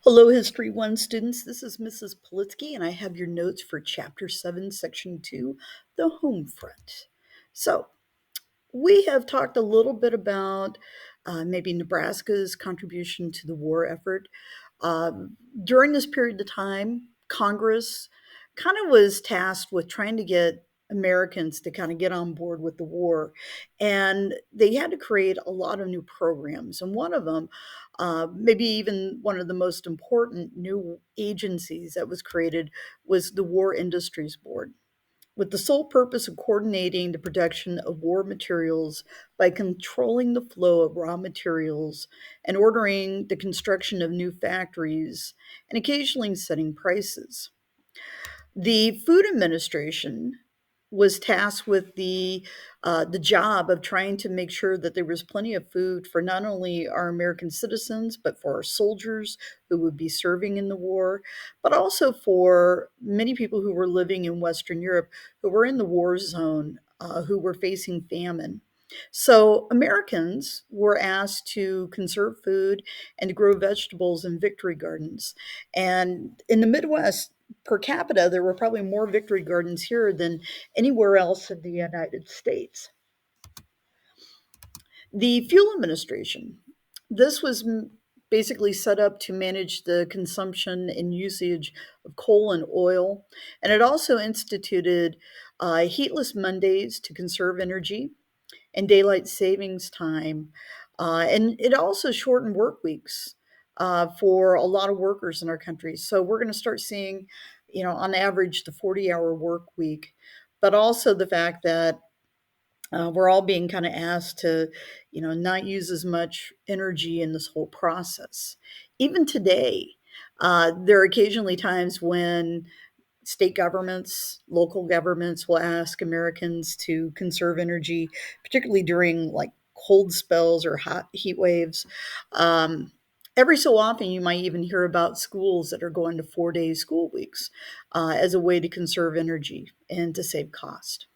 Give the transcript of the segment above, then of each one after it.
Hello, History 1 students. This is Mrs. Politsky, and I have your notes for Chapter 7, Section 2, the Home Front. So, we have talked a little bit about maybe Nebraska's contribution to the war effort. During this period of time, Congress kind of was tasked with trying to get Americans to kind of get on board with the war. And they had to create a lot of new programs. And one of them, maybe even one of the most important new agencies that was created, was the War Industries Board with the sole purpose of coordinating the production of war materials by controlling the flow of raw materials and ordering the construction of new factories and occasionally setting prices. The Food Administration was tasked with the job of trying to make sure that there was plenty of food for not only our American citizens, but for our soldiers who would be serving in the war, but also for many people who were living in Western Europe who were in the war zone, who were facing famine. So Americans were asked to conserve food and to grow vegetables in victory gardens. And in the Midwest, per capita, there were probably more victory gardens here than anywhere else in the United States. The Fuel Administration. This was basically set up to manage the consumption and usage of coal and oil. And it also instituted heatless Mondays to conserve energy and daylight savings time. And it also shortened work weeks for a lot of workers in our country. So we're going to start seeing, on average, the 40-hour work week, but also the fact that we're all being kind of asked to, not use as much energy in this whole process. Even today, there are occasionally times when state governments, local governments will ask Americans to conserve energy, particularly during like cold spells or hot heat waves. Um, every so often, you might even hear about schools that are going to 4 day school weeks as a way to conserve energy and to save cost.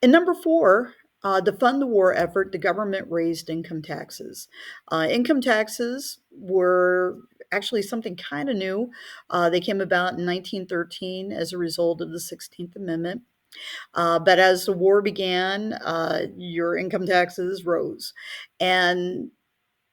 And number four, to fund the war effort, the government raised income taxes. Income taxes were actually something kind of new. They came about in 1913 as a result of the 16th Amendment. But as the war began, your income taxes rose. And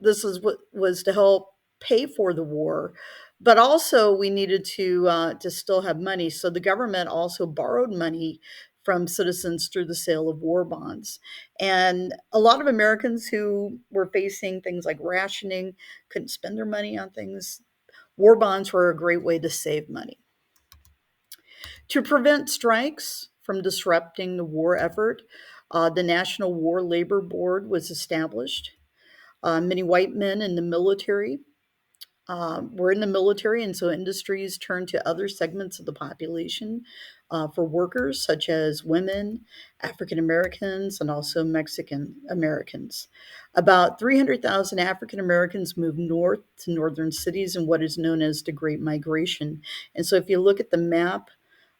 this is what was to help pay for the war, but also we needed to still have money. So the government also borrowed money from citizens through the sale of war bonds. And a lot of Americans who were facing things like rationing couldn't spend their money on things. War bonds were a great way to save money. To prevent strikes from disrupting the war effort, the National War Labor Board was established. Many white men in the military were in the military, and so industries turned to other segments of the population for workers, such as women, African Americans, and also Mexican Americans. About 300,000 African Americans moved north to northern cities in what is known as the Great Migration. And so, if you look at the map,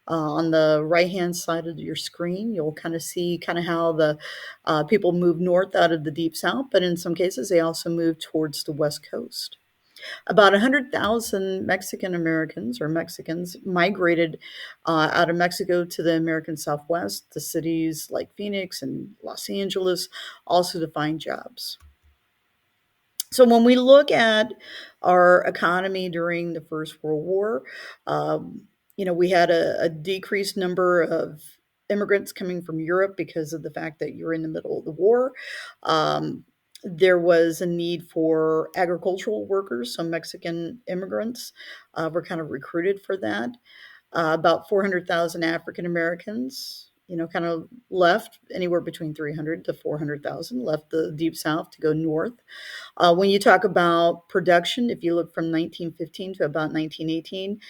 on the right hand side of your screen, you'll kind of see kind of how the people move north out of the deep south, but in some cases, they also move towards the west coast. About 100,000 Mexican Americans or Mexicans migrated out of Mexico to the American Southwest, to cities like Phoenix and Los Angeles, also to find jobs. So when we look at our economy during the First World War, we had a decreased number of immigrants coming from Europe because of the fact that you're in the middle of the war. Um, there was a need for agricultural workers, so Mexican immigrants were kind of recruited for that. About 400,000 African Americans, kind of left anywhere between 300 to 400,000, left the Deep South to go north. When you talk about production, if you look from 1915 to about 1918,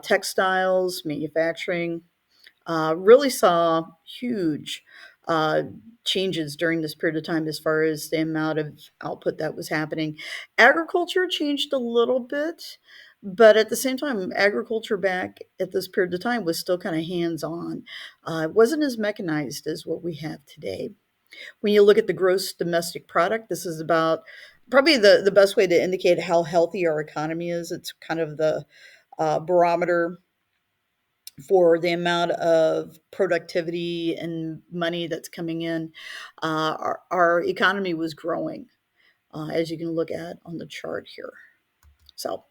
textiles, manufacturing really saw huge uh, changes during this period of time as far as the amount of output that was happening. Agriculture changed a little bit, but at the same time, agriculture back at this period of time was still kind of hands on. It wasn't as mechanized as what we have today. When you look at the gross domestic product, this is about Probably the best way to indicate how healthy our economy is, it's kind of the barometer for the amount of productivity and money that's coming in. Our economy was growing, as you can look at on the chart here. So,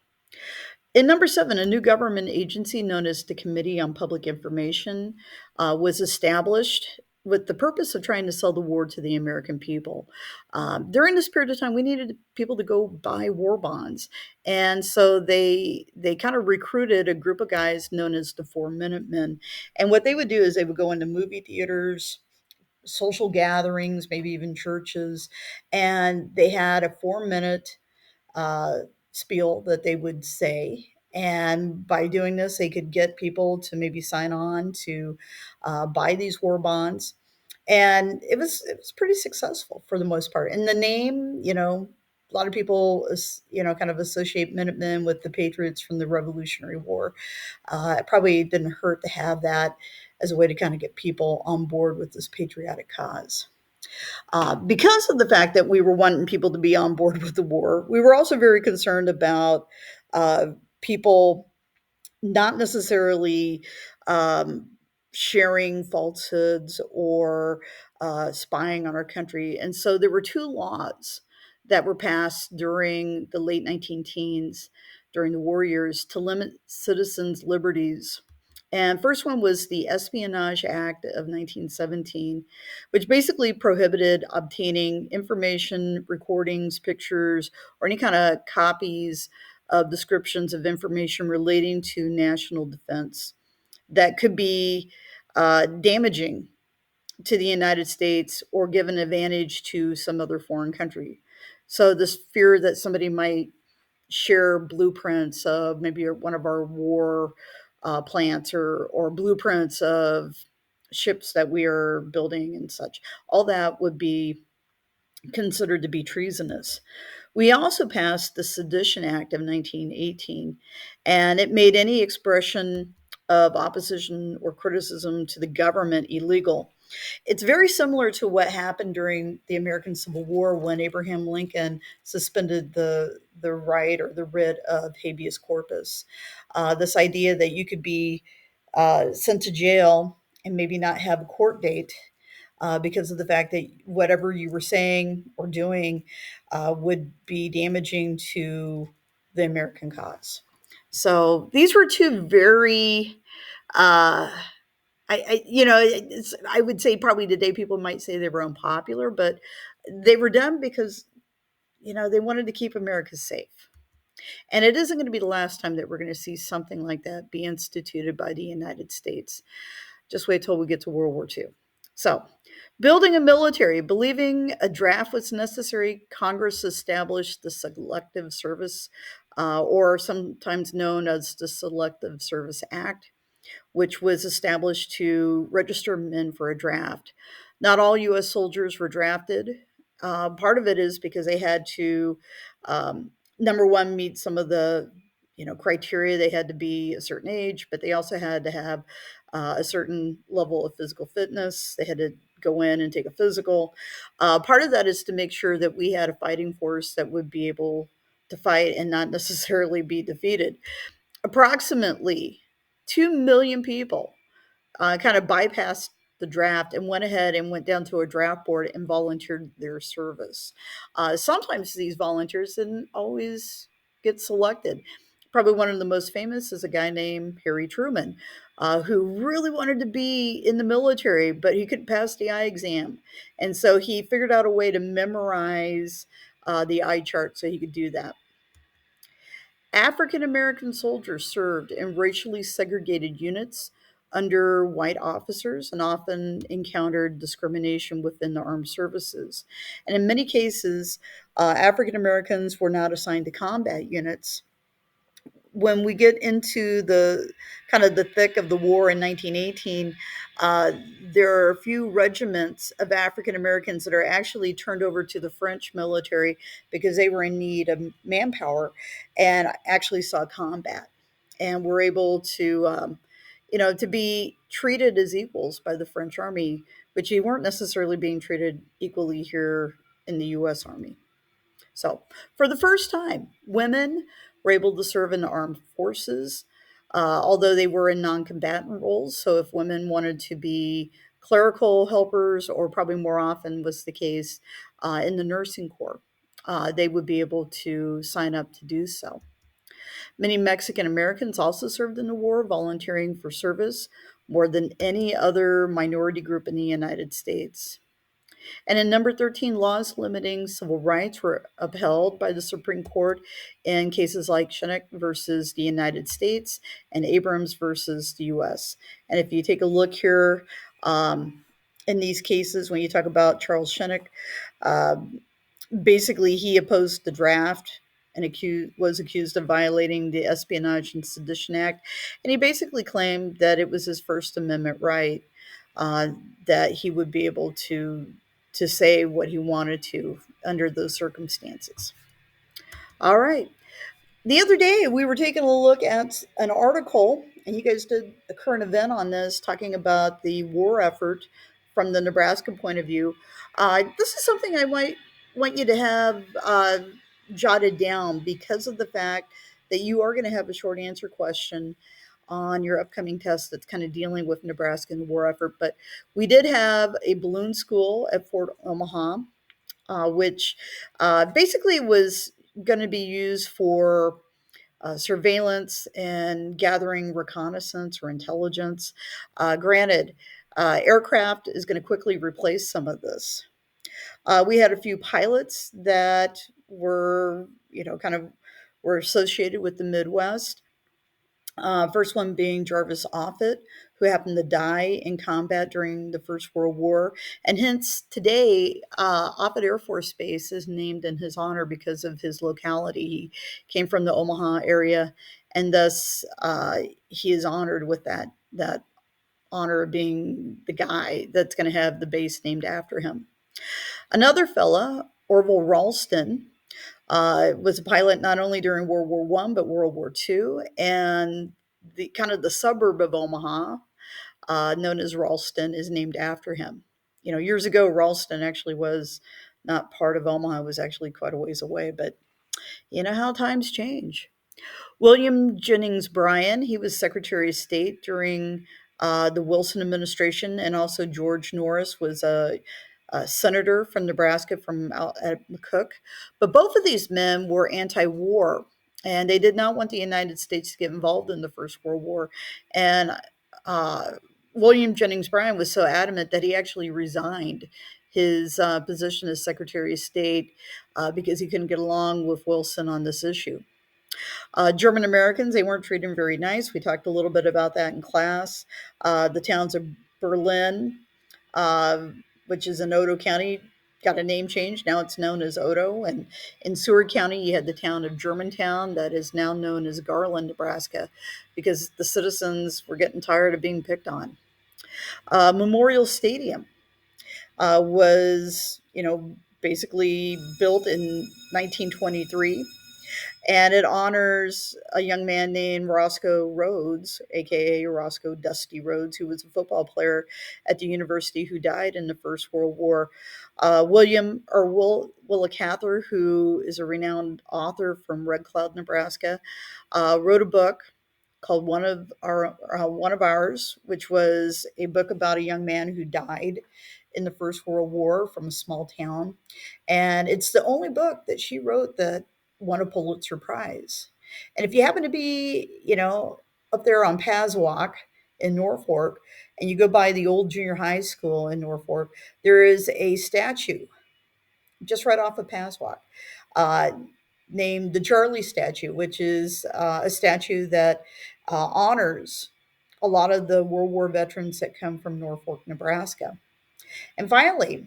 in number seven, a new government agency known as the Committee on Public Information was established with the purpose of trying to sell the war to the American people. During this period of time, we needed people to go buy war bonds, and so they kind of recruited a group of guys known as the Four Minutemen. And what they would do is they would go into movie theaters, social gatherings, maybe even churches, and they had a 4 minute uh, spiel that they would say. And by doing this, they could get people to maybe sign on to buy these war bonds. And it was pretty successful for the most part. And the name, a lot of people, kind of associate Minutemen with the Patriots from the Revolutionary War. It probably didn't hurt to have that as a way to kind of get people on board with this patriotic cause. Because of the fact that we were wanting people to be on board with the war, we were also very concerned about uh, people not necessarily um, sharing falsehoods or spying on our country. And so there were two laws that were passed during the late 19 teens, during the war years, to limit citizens' liberties. And first one was the Espionage Act of 1917, which basically prohibited obtaining information, recordings, pictures, or any kind of copies of descriptions of information relating to national defense that could be damaging to the United States or give an advantage to some other foreign country. So, this fear that somebody might share blueprints of maybe one of our war plants or blueprints of ships that we are building and such, all that would be considered to be treasonous. We also passed the Sedition Act of 1918, and it made any expression of opposition or criticism to the government illegal. It's very similar to what happened during the American Civil War when Abraham Lincoln suspended the right or the writ of habeas corpus. This idea that you could be sent to jail and maybe not have a court date because of the fact that whatever you were saying or doing would be damaging to the American cause. So these were two very, I would say probably today people might say they were unpopular, but they were done because they wanted to keep America safe. And it isn't going to be the last time that we're going to see something like that be instituted by the United States. Just wait till we get to World War II. So, building a military, believing a draft was necessary, Congress established the Selective Service, or sometimes known as the Selective Service Act, which was established to register men for a draft. Not all U.S. soldiers were drafted. Part of it is because they had to, number one, meet some of the criteria. They had to be a certain age, but they also had to have a certain level of physical fitness. They had to go in and take a physical. Part of that is to make sure that we had a fighting force that would be able to fight and not necessarily be defeated. Approximately 2 million people kind of bypassed the draft and went ahead and went down to a draft board and volunteered their service. Sometimes these volunteers didn't always get selected. Probably one of the most famous is a guy named Harry Truman, who really wanted to be in the military, but he couldn't pass the eye exam. And so he figured out a way to memorize the eye chart so he could do that. African American soldiers served in racially segregated units under white officers and often encountered discrimination within the armed services. And in many cases, African Americans were not assigned to combat units. When we get into the kind of the thick of the war in 1918, uh, there are a few regiments of African Americans that are actually turned over to the French military because they were in need of manpower and actually saw combat and were able to, to be treated as equals by the French army, which you weren't necessarily being treated equally here in the U.S. Army. So, for the first time, women were able to serve in the armed forces, although they were in non combatant roles. So, if women wanted to be clerical helpers, or probably more often was the case in the nursing corps, they would be able to sign up to do so. Many Mexican Americans also served in the war, volunteering for service more than any other minority group in the United States. And in number 13, laws limiting civil rights were upheld by the Supreme Court in cases like Shinnick versus the United States and Abrams versus the US. And if you take a look here in these cases, when you talk about Charles Shinnick, um, basically he opposed the draft and was accused of violating the Espionage and Sedition Act. And he basically claimed that it was his First Amendment right, uh, that he would be able to say what he wanted to under those circumstances. All right. The other day, we were taking a look at an article, and you guys did a current event on this, talking about the war effort from the Nebraska point of view. This is something I might want you to have jotted down because of the fact that you are going to have a short answer question on your upcoming test that's kind of dealing with Nebraska and the war effort. But we did have a balloon school at Fort Omaha, which basically was going to be used for surveillance and gathering reconnaissance or intelligence. Granted, aircraft is going to quickly replace some of this. We had a few pilots that were, kind of were associated with the Midwest. First one being Jarvis Offutt, who happened to die in combat during the First World War. And hence, today, Offutt Air Force Base is named in his honor because of his locality. He came from the Omaha area, and thus he is honored with that honor of being the guy that's going to have the base named after him. Another fella, Orville Ralston, was a pilot not only during World War One but World War Two, and the kind of the suburb of Omaha, known as Ralston, is named after him. Years ago, Ralston actually was not part of Omaha; it was actually quite a ways away. But you know how times change. William Jennings Bryan, he was Secretary of State during the Wilson administration, and also George Norris was a senator from Nebraska from out at McCook. But both of these men were anti war, and they did not want the United States to get involved in the First World War. And uh, William Jennings Bryan was so adamant that he actually resigned his position as Secretary of State because he couldn't get along with Wilson on this issue. German Americans, they weren't treated very nice. We talked a little bit about that in class. The towns of Berlin, uh, which is in Odo County, got a name change. Now it's known as Odo. And in Seward County, you had the town of Germantown that is now known as Garland, Nebraska, because the citizens were getting tired of being picked on. Memorial Stadium was, basically built in 1923, and it honors a young man named Roscoe Rhodes, aka Roscoe Dusty Rhodes, who was a football player at the university who died in the First World War. Willa Cather, who is a renowned author from Red Cloud, Nebraska, wrote a book called One of Ours, which was a book about a young man who died in the First World War from a small town, and it's the only book that she wrote that won a Pulitzer Prize. And if you happen to be, up there on Paswalk in Norfolk, and you go by the old junior high school in Norfolk, there is a statue just right off of Paswalk, uh, named the Charlie statue, which is a statue that honors a lot of the World War veterans that come from Norfolk, Nebraska. And finally,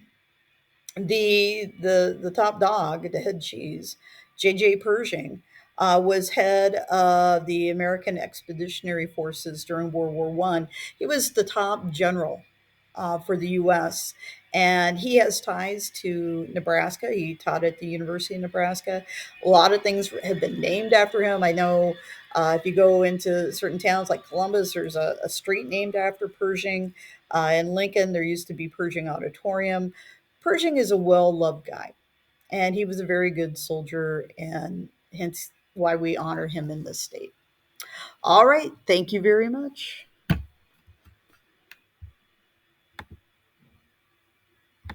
the top dog, the head cheese, J.J. Pershing, was head of the American Expeditionary Forces during World War One. He was the top general for the U.S. And he has ties to Nebraska. He taught at the University of Nebraska. A lot of things have been named after him. I know if you go into certain towns like Columbus, there's a street named after Pershing. In Lincoln, there used to be Pershing Auditorium. Pershing is a well loved guy. and he was a very good soldier, and hence why we honor him in this state. All right, thank you very much.